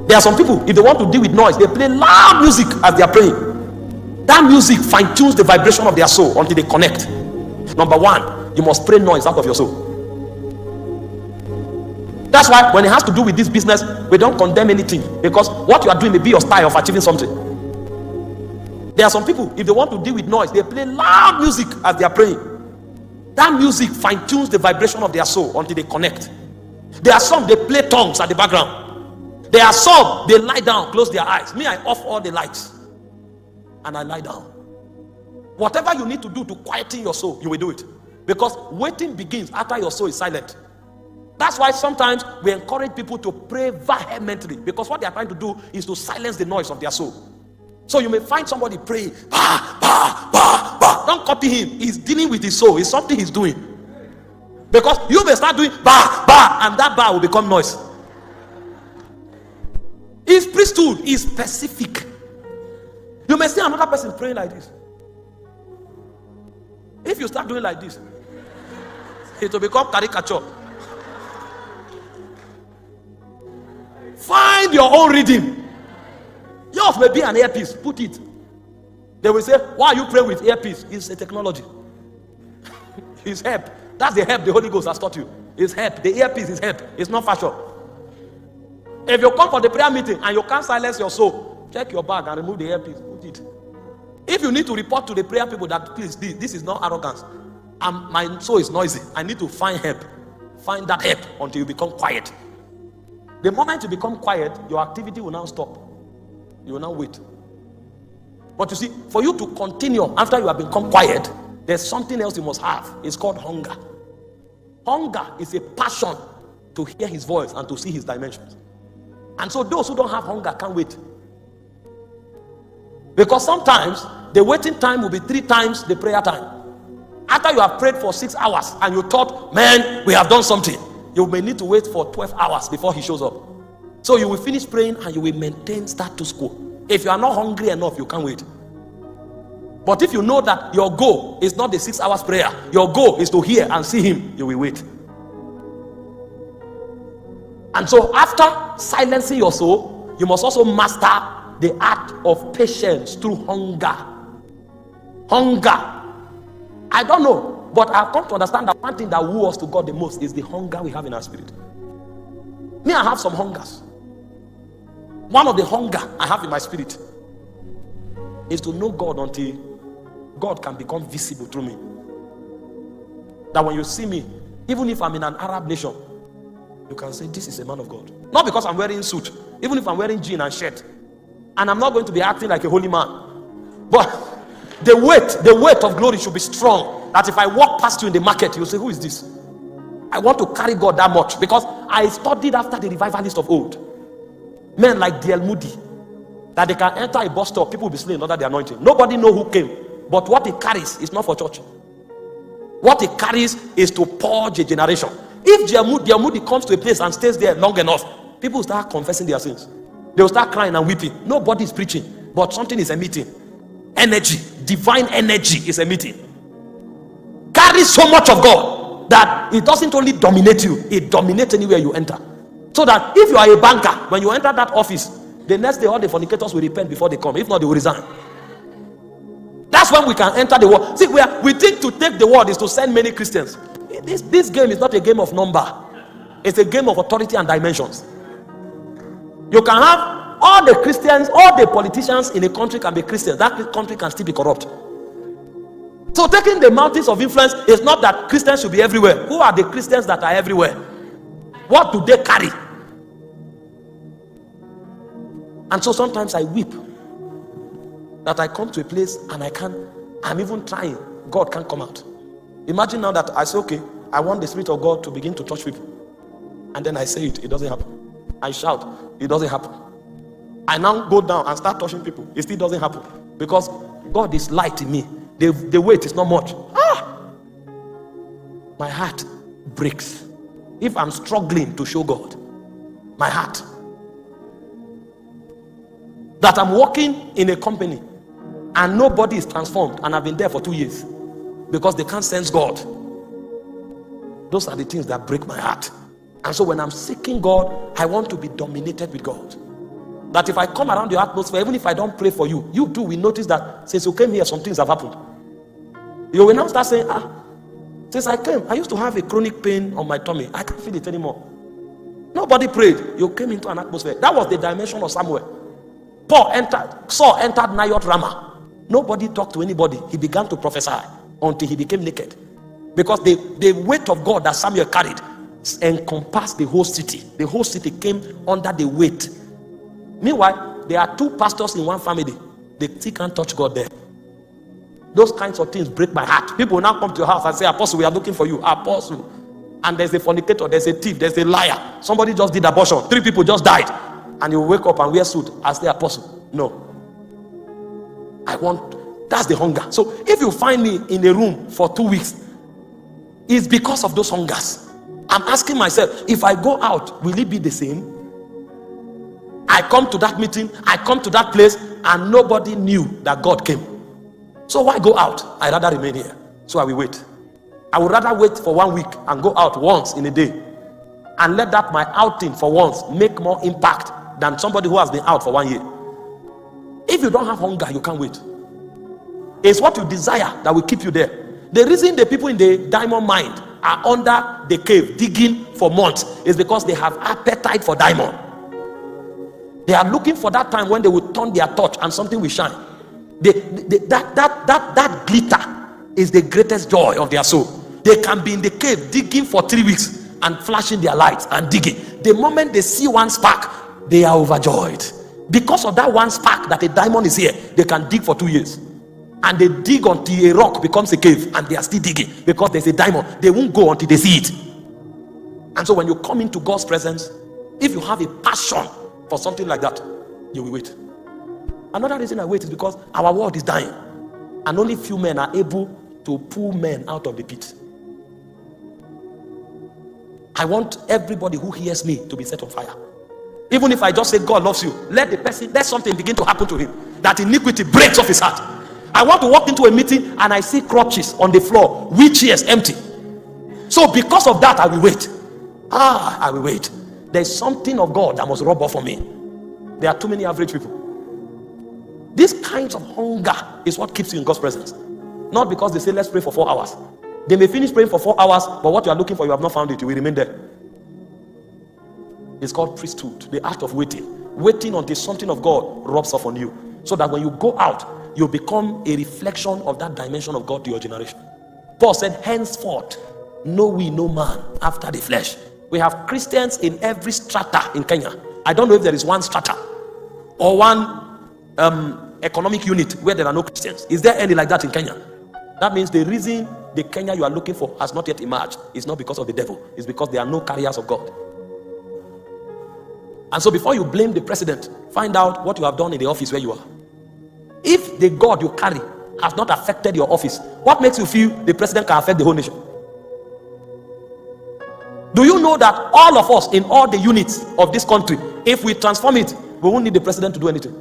There are some people, if they want to deal with noise, they play loud music as they are praying. That music fine-tunes the vibration of their soul until they connect. Number one, you must pray noise out of your soul. That's why when it has to do with this business, we don't condemn anything, because what you are doing may be your style of achieving something. There are some people, if they want to deal with noise, they play loud music as they are praying. That music fine-tunes the vibration of their soul until they connect. There are some, they play tongues at the background. There are some, they lie down, close their eyes. Me, I off all the lights and I lie down. Whatever you need to do to quieten your soul, you will do it, because waiting begins after your soul is silent. That's why sometimes we encourage people to pray vehemently, because what they are trying to do is to silence the noise of their soul. So you may find somebody praying, bah, bah, bah, bah. Don't copy him. He's dealing with his soul. It's something he's doing. Because you may start doing bah, bah, and that bah will become noise. His priesthood is specific. You may see another person praying like this. If you start doing like this, it will become caricature. Find your own rhythm. Yours may be an earpiece. Put it. They will say, why are you praying with earpiece? It's a technology. It's help. That's the help the Holy Ghost has taught you. It's help. The earpiece is help. It's not fashion. If you come for the prayer meeting and you can't silence your soul, check your bag and remove the earpiece. Put it. If you need to report to the prayer people that, please, this is not arrogance, my soul is noisy, I need to find help. Find that help until you become quiet. The moment you become quiet, your activity will now stop. You will now wait. But you see, for you to continue after you have become quiet, there's something else you must have. It's called hunger. Hunger is a passion to hear his voice and to see his dimensions. And so those who don't have hunger can't wait. Because sometimes the waiting time will be 3 times the prayer time. After you have prayed for 6 hours and you thought, man, we have done something, you may need to wait for 12 hours before he shows up. So you will finish praying and you will maintain status quo. If you are not hungry enough, you can't wait. But if you know that your goal is not the 6 hours prayer, your goal is to hear and see him, you will wait. And so after silencing your soul, you must also master the art of patience through hunger. Hunger. I don't know, but I've come to understand that one thing that woos us to God the most is the hunger we have in our spirit. Me, I have some hungers. One of the hunger I have in my spirit is to know God until God can become visible through me. That when you see me, even if I'm in an Arab nation, you can say, this is a man of God. Not because I'm wearing suit, even if I'm wearing jean and shirt. And I'm not going to be acting like a holy man. But the weight of glory should be strong. That if I walk past you in the market, you'll say, who is this? I want to carry God that much, because I studied after the revivalist of old. Men like D.L. Moody, that they can enter a bus stop, people will be slain under the anointing. Nobody know who came, but what he carries is not for church. What he carries is to purge a generation. If D.L. Moody comes to a place and stays there long enough, people will start confessing their sins. They will start crying and weeping. Nobody is preaching, but something is emitting. Energy, divine energy is emitting. Carry so much of God that it doesn't only dominate you, it dominates anywhere you enter. So that if you are a banker, when you enter that office, the next day all the fornicators will repent before they come. If not, they will resign. That's when we can enter the world. See, we think to take the world is to send many Christians. This game is not a game of number. It's a game of authority and dimensions. You can have all the Christians, all the politicians in a country can be Christians. That country can still be corrupt. So taking the mountains of influence is not that Christians should be everywhere. Who are the Christians that are everywhere? What do they carry? And so sometimes I weep that I come to a place and I'm even trying, God can't come out. Imagine now that I say, okay, I want the Spirit of God to begin to touch people, and then I say it doesn't happen. I shout, it doesn't happen. I now go down and start touching people, it still doesn't happen, because God is light in me. The weight is not much. My heart breaks if I'm struggling to show God. My heart. That I'm working in a company and nobody is transformed, and I've been there for 2 years because they can't sense God. Those are the things that break my heart. And so when I'm seeking God, I want to be dominated with God. that if I come around your atmosphere, even if I don't pray for you, you too will notice that since you came here, some things have happened. You will now start saying, since I came, I used to have a chronic pain on my tummy. I can't feel it anymore. Nobody prayed. You came into an atmosphere. That was the dimension of Samuel. Saul entered Nayot Ramah. Nobody talked to anybody. He began to prophesy until he became naked. Because the weight of God that Samuel carried encompassed the whole city. The whole city came under the weight. Meanwhile, there are two pastors in one family. They still can't touch God there. Those kinds of things break my heart. People will now come to your house and say, Apostle, we are looking for you. Apostle. And there's a fornicator, there's a thief, there's a liar. Somebody just did abortion. 3 people just died. And you wake up and wear suit as the apostle. No. That's the hunger. So if you find me in a room for 2 weeks, it's because of those hungers. I'm asking myself, if I go out, will it be the same? I come to that meeting, I come to that place, and nobody knew that God came. So why go out? I'd rather remain here. So I will wait. I would rather wait for 1 week and go out once in a day, and let that my outing for once make more impact than somebody who has been out for 1 year. If you don't have hunger, you can't wait. It's what you desire that will keep you there. The reason the people in the diamond mine are under the cave digging for months is because they have appetite for diamond. They are looking for that time when they will turn their torch and something will shine. That glitter is the greatest joy of their soul. They can be in the cave digging for 3 weeks and flashing their lights and digging. The moment they see one spark, they are overjoyed. Because of that one spark that a diamond is here, they can dig for 2 years. And they dig until a rock becomes a cave, and they are still digging because there's a diamond. They won't go until they see it. And so when you come into God's presence, if you have a passion for something like that, you will wait. Another reason I wait is because our world is dying, and only few men are able to pull men out of the pit. I want everybody who hears me to be set on fire. Even if I just say God loves you, let something begin to happen to him, that iniquity breaks off his heart. I want to walk into a meeting and I see crutches on the floor, wheelchairs empty. So because of that, I will wait. I will wait. There's something of God that must rub off on me. There are too many average people. This kinds of hunger is what keeps you in God's presence. Not because they say let's pray for 4 hours. They may finish praying for 4 hours, but what you are looking for, you have not found it. You will remain there. It's called priesthood, the art of waiting. Waiting until something of God rubs off on you, so that when you go out, you become a reflection of that dimension of God to your generation. Paul said, henceforth know we no man after the flesh. We have Christians in every strata in Kenya. I don't know if there is one strata or one economic unit where there are no Christians. Is there any like that in Kenya? That means the reason the Kenya you are looking for has not yet emerged is not because of the devil. It's because there are no carriers of God. And so before you blame the president, find out what you have done in the office where you are. If the God you carry has not affected your office, what makes you feel the president can affect the whole nation? Do you know that all of us in all the units of this country, if we transform it, we won't need the president to do anything?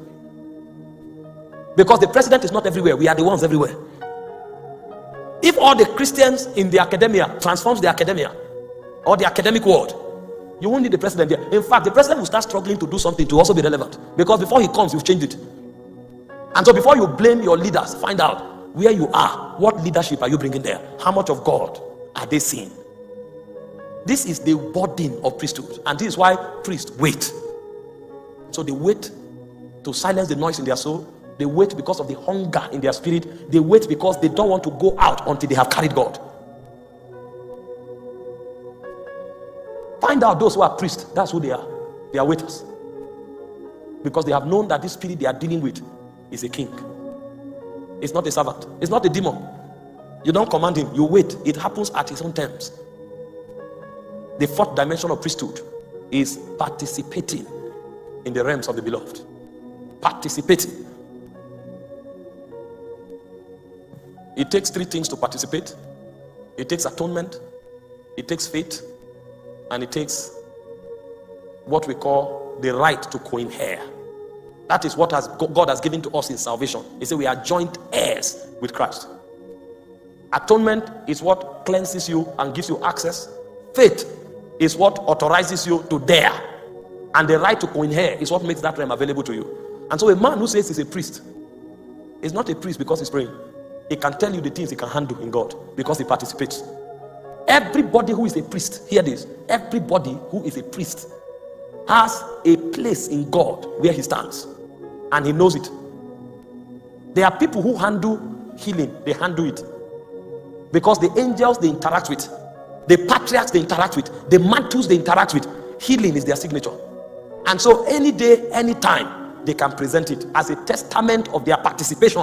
Because the president is not everywhere. We are the ones everywhere. If all the Christians in the academia transforms the academia or the academic world, you won't need the president there. In fact, the president will start struggling to do something to also be relevant, because before he comes, you've changed it. And so before you blame your leaders, find out where you are. What leadership are you bringing there? How much of God are they seeing? This is the burden of priesthood, and this is why priests wait. So they wait to silence the noise in their soul. They wait because of the hunger in their spirit. They wait because they don't want to go out until they have carried God. Find out those who are priests. That's who they are. They are waiters. Because they have known that this spirit they are dealing with is a king. It's not a servant. It's not a demon. You don't command him. You wait. It happens at his own terms. The fourth dimension of priesthood is participating in the realms of the beloved. Participating. It takes 3 things to participate. It takes atonement, it takes faith, and it takes what we call the right to co-inherit. That is what God has given to us in salvation. He said we are joint heirs with Christ. Atonement is what cleanses you and gives you access. Faith is what authorizes you to dare. And the right to co-inherit is what makes that realm available to you. And so a man who says he's a priest is not a priest because he's praying. He can tell you the things he can handle in God because he participates. Everybody who is a priest, hear this, everybody who is a priest has a place in God where he stands, and he knows it. There are people who handle healing, they handle it because the angels they interact with, the patriarchs they interact with, the mantles they interact with, healing is their signature. And so any day, anytime, they can present it as a testament of their participation